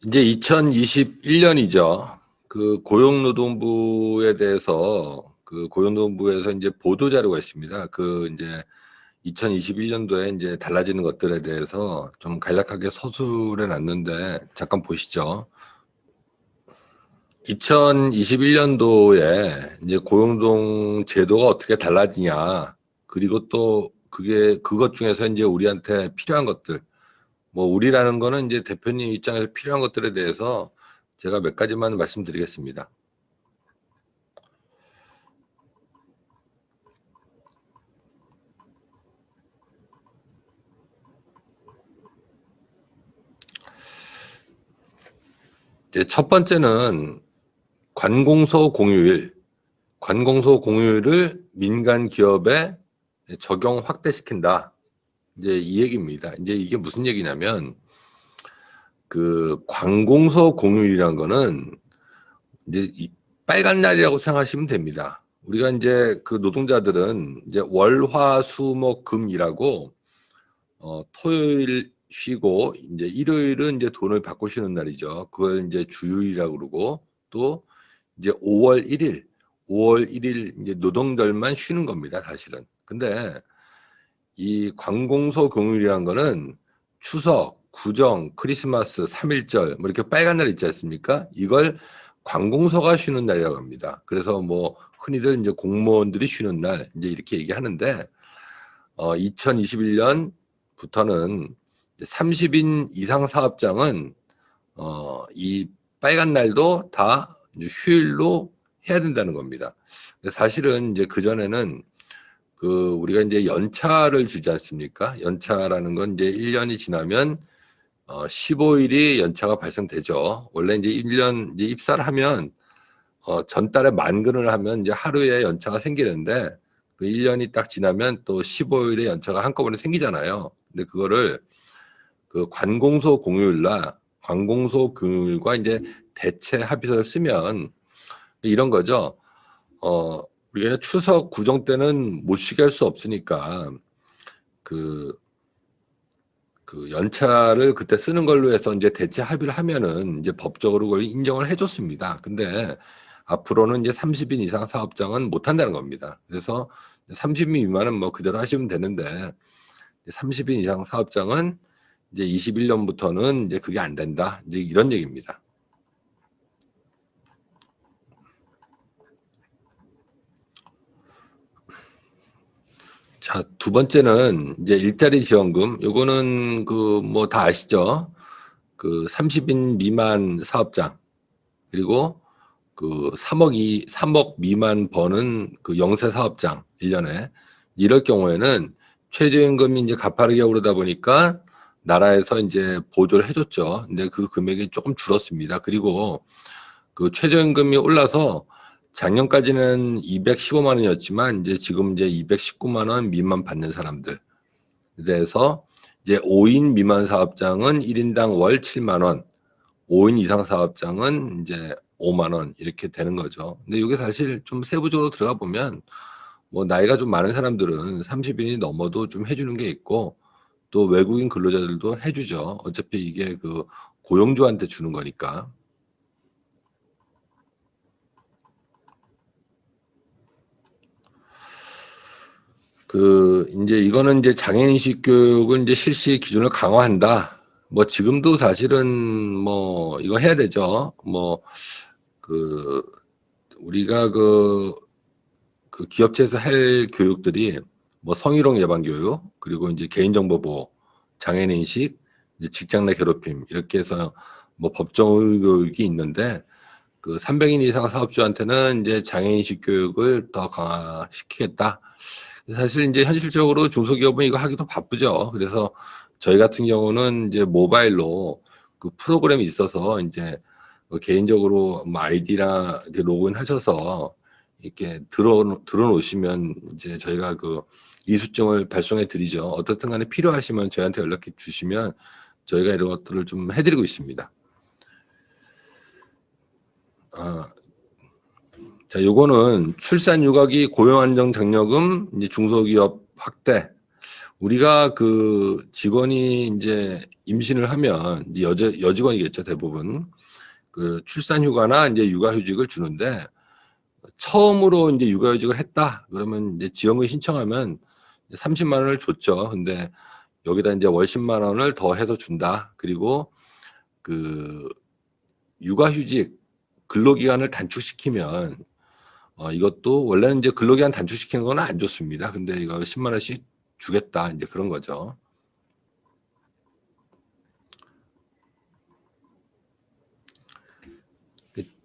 이제 2021년이죠. 그 고용노동부에 대해서 그 고용노동부에서 이제 보도 자료가 있습니다. 그 이제 2021년도에 이제 달라지는 것들에 대해서 좀 간략하게 서술해 놨는데 잠깐 보시죠. 2021년도에 이제 고용노동 제도가 어떻게 달라지냐, 그리고 또 그것 중에서 이제 우리한테 필요한 것들, 뭐 우리라는 거는 이제 대표님 입장에서 필요한 것들에 대해서 제가 몇 가지만 말씀드리겠습니다. 이제 첫 번째는 관공서 공휴일, 관공서 공휴일을 민간 기업에 적용 확대시킨다. 이제 이 얘기입니다. 이제 이게 무슨 얘기냐면, 그 관공서 공휴일이란 거는 이제 빨간 날이라고 생각하시면 됩니다. 우리가 이제 그 노동자들은 이제 월, 화, 수, 목, 금 일하고 토요일 쉬고 이제 일요일은 이제 돈을 받고 쉬는 날이죠. 그걸 이제 주휴일이라고 그러고, 또 이제 5월 1일 이제 노동절만 쉬는 겁니다, 사실은. 근데 이 관공서 공휴일이라는 거는 추석, 구정, 크리스마스, 3.1절 뭐 이렇게 빨간 날 있지 않습니까? 이걸 관공서가 쉬는 날이라고 합니다. 그래서 뭐 흔히들 이제 공무원들이 쉬는 날 이제 이렇게 얘기하는데, 2021년부터는 30인 이상 사업장은 이 빨간 날도 다 이제 휴일로 해야 된다는 겁니다. 사실은 이제 그 전에는 그 우리가 이제 연차를 주지 않습니까? 연차라는 건 이제 1년이 지나면 15일이 연차가 발생되죠. 원래 이제 1년 이제 입사를 하면 전달에 만근을 하면 이제 하루에 연차가 생기는데, 그 1년이 딱 지나면 또 15일의 연차가 한꺼번에 생기잖아요. 근데 그거를 그 관공서 공휴일날, 관공서 공휴일과 이제 대체 합의서를 쓰면 이런 거죠. 우리가 추석 구정 때는 못 쉬게 할 수 없으니까 그 연차를 그때 쓰는 걸로 해서 이제 대체 합의를 하면은 이제 법적으로 그걸 인정을 해줬습니다. 근데 앞으로는 이제 30인 이상 사업장은 못 한다는 겁니다. 그래서 30인 미만은 뭐 그대로 하시면 되는데, 30인 이상 사업장은 이제 21년부터는 이제 그게 안 된다. 이제 이런 얘기입니다. 자, 두 번째는 이제 일자리 지원금. 요거는 그 뭐 다 아시죠? 그 30인 미만 사업장, 그리고 그 3억 미만 버는 그 영세 사업장 1년에 이럴 경우에는 최저임금이 이제 가파르게 오르다 보니까 나라에서 이제 보조를 해줬죠. 근데 그 금액이 조금 줄었습니다. 그리고 그 최저임금이 올라서 작년까지는 215만 원이었지만 이제 지금 이제 219만 원 미만 받는 사람들, 그래서 이제 5인 미만 사업장은 1인당 월 7만 원, 5인 이상 사업장은 이제 5만 원 이렇게 되는 거죠. 근데 이게 사실 좀 세부적으로 들어가 보면 뭐 나이가 좀 많은 사람들은 30인이 넘어도 좀 해주는 게 있고, 또 외국인 근로자들도 해주죠. 어차피 이게 그 고용주한테 주는 거니까. 그 이제 이거는 이제 장애인식 교육을 이제 실시 기준을 강화한다. 뭐 지금도 사실은 뭐 이거 해야 되죠. 뭐 그 우리가 그 기업체에서 할 교육들이 뭐 성희롱 예방 교육, 그리고 이제 개인정보 보호, 장애인 인식, 이제 직장 내 괴롭힘 이렇게 해서 뭐 법정 교육이 있는데, 그 300인 이상 사업주한테는 이제 장애인식 교육을 더 강화시키겠다. 사실 이제 현실적으로 중소기업은 이거 하기도 바쁘죠. 그래서 저희 같은 경우는 이제 모바일로 그 프로그램이 있어서 이제 개인적으로 뭐 아이디나 이렇게 로그인 하셔서 이렇게 들어놓으시면 이제 저희가 그 이수증을 발송해 드리죠. 어떻든 간에 필요하시면 저희한테 연락해 주시면 저희가 이런 것들을 좀 해드리고 있습니다. 자, 요거는 출산 육아기 고용안정 장려금 이제 중소기업 확대. 우리가 그 직원이 이제 임신을 하면 이제 여직원이겠죠, 대부분. 그 출산휴가나 이제 육아휴직을 주는데 처음으로 이제 육아휴직을 했다 그러면 이제 지원금 신청하면 30만 원을 줬죠. 근데 여기다 이제 월 10만 원을 더 해서 준다. 그리고 그 육아휴직 근로기간을 단축시키면 이것도 원래는 이제 근로기간 단축시키는 건 안 좋습니다. 근데 이거 10만 원씩 주겠다 이제 그런 거죠.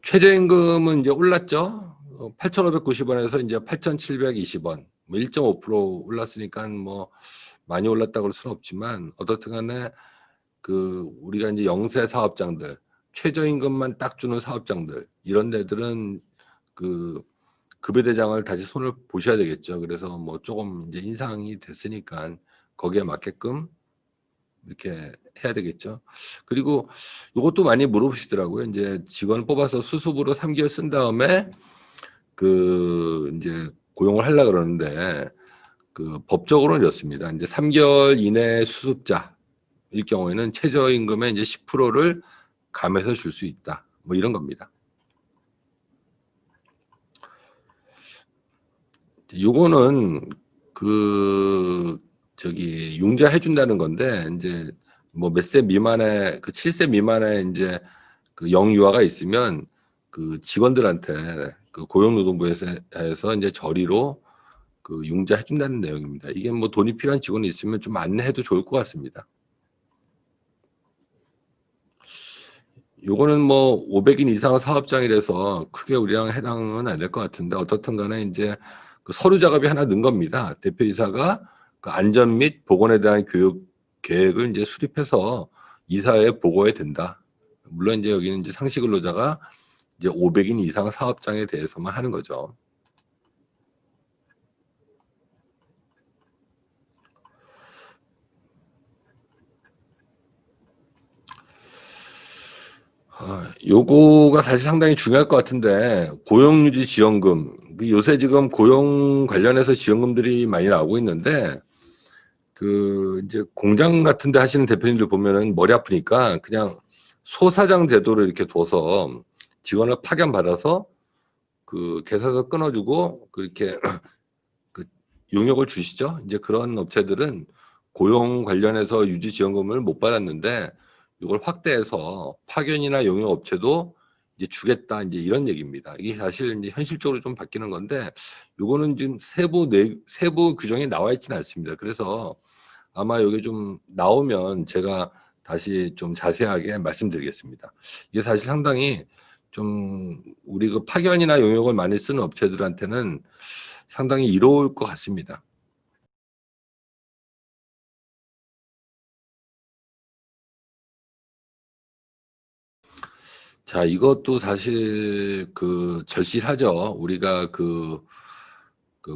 최저임금은 이제 올랐죠. 8,590원에서 이제 8,720원, 뭐 1.5% 올랐으니까 뭐 많이 올랐다 그럴 수는 없지만 어떻든 간에 그 우리가 이제 영세 사업장들, 최저임금만 딱 주는 사업장들 이런 데들은 그 급여 대장을 다시 손을 보셔야 되겠죠. 그래서 뭐 조금 이제 인상이 됐으니까 거기에 맞게끔 이렇게 해야 되겠죠. 그리고 이것도 많이 물어보시더라고요. 이제 직원 뽑아서 수습으로 3개월 쓴 다음에 그 이제 고용을 하려고 그러는데 그 법적으로는 이렇습니다. 이제 3개월 이내 수습자일 경우에는 최저임금의 이제 10%를 감해서 줄 수 있다. 뭐 이런 겁니다. 요거는 그 저기 융자 해준다는 건데 이제 뭐 몇 세 미만의 그 7세 미만의 이제 그 영유아가 있으면 그 직원들한테 그 고용노동부에서 이제 저리로 그 융자 해준다는 내용입니다. 이게 뭐 돈이 필요한 직원이 있으면 좀 안내해도 좋을 것 같습니다. 요거는 뭐 500인 이상 사업장이라서 크게 우리랑 해당은 안 될 것 같은데 어떻든 간에 이제 그 서류 작업이 하나 는 겁니다. 대표이사가 그 안전 및 보건에 대한 교육 계획을 이제 수립해서 이사회에 보고해야 된다. 물론 이제 여기는 이제 상시 근로자가 이제 500인 이상 사업장에 대해서만 하는 거죠. 요거가 사실 상당히 중요할 것 같은데 고용유지 지원금 요새 지금 고용 관련해서 지원금들이 많이 나오고 있는데 그 이제 공장 같은 데 하시는 대표님들 보면은 머리 아프니까 그냥 소사장 제도를 이렇게 둬서 직원을 파견받아서 그 계산서 끊어주고 그렇게 그 용역을 주시죠. 이제 그런 업체들은 고용 관련해서 유지 지원금을 못 받았는데 이걸 확대해서 파견이나 용역 업체도 이제 주겠다 이제 이런 얘기입니다. 이게 사실 이제 현실적으로 좀 바뀌는 건데 이거는 지금 세부 규정이 나와 있지는 않습니다. 그래서 아마 여기 좀 나오면 제가 다시 좀 자세하게 말씀드리겠습니다. 이게 사실 상당히 좀 우리 그 파견이나 용역을 많이 쓰는 업체들한테는 상당히 이로울 것 같습니다. 자, 이것도 사실 그 절실하죠. 우리가 그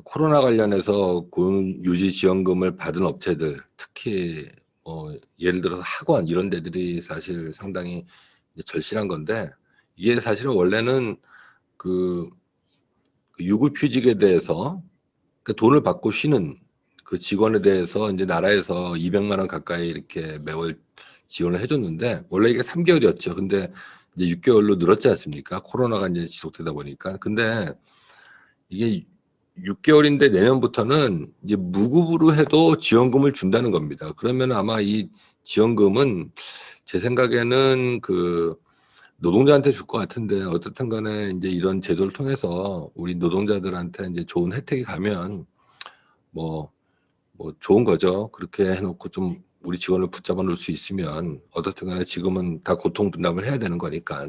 코로나 관련해서 고용 유지 지원금을 받은 업체들, 특히 뭐 예를 들어서 학원 이런 데들이 사실 상당히 절실한 건데 이게 사실은 원래는 그 유급휴직에 대해서 그 돈을 받고 쉬는 그 직원에 대해서 이제 나라에서 200만 원 가까이 이렇게 매월 지원을 해줬는데 원래 이게 3개월이었죠. 근데 이제 6개월로 늘었지 않습니까? 코로나가 이제 지속되다 보니까. 근데 이게 6개월인데 내년부터는 이제 무급으로 해도 지원금을 준다는 겁니다. 그러면 아마 이 지원금은 제 생각에는 그 노동자한테 줄 것 같은데 어떻든 간에 이제 이런 제도를 통해서 우리 노동자들한테 이제 좋은 혜택이 가면 뭐 좋은 거죠. 그렇게 해놓고 좀 우리 직원을 붙잡아 놓을 수 있으면 어떻든 간에 지금은 다 고통 분담을 해야 되는 거니까.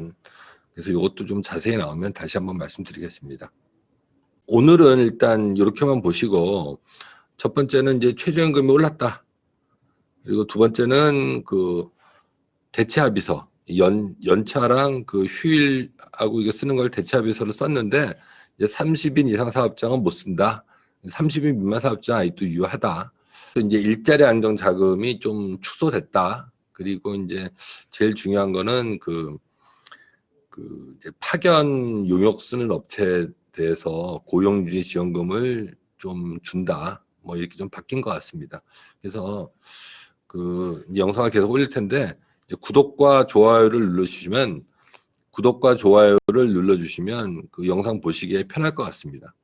그래서 이것도 좀 자세히 나오면 다시 한번 말씀드리겠습니다. 오늘은 일단 이렇게만 보시고 첫 번째는 이제 최저임금이 올랐다. 그리고 두 번째는 그 대체합의서 연차랑 그 휴일하고 이거 쓰는 걸 대체합의서를 썼는데 이제 30인 이상 사업장은 못 쓴다. 30인 미만 사업장 아직도 유효하다. 이제 일자리 안정 자금이 좀 축소됐다. 그리고 이제 제일 중요한 거는 그 이제 파견 용역 쓰는 업체에 대해서 고용유지 지원금을 좀 준다. 뭐 이렇게 좀 바뀐 것 같습니다. 그래서 그 영상을 계속 올릴 텐데 이제 구독과 좋아요를 눌러주시면 그 영상 보시기에 편할 것 같습니다.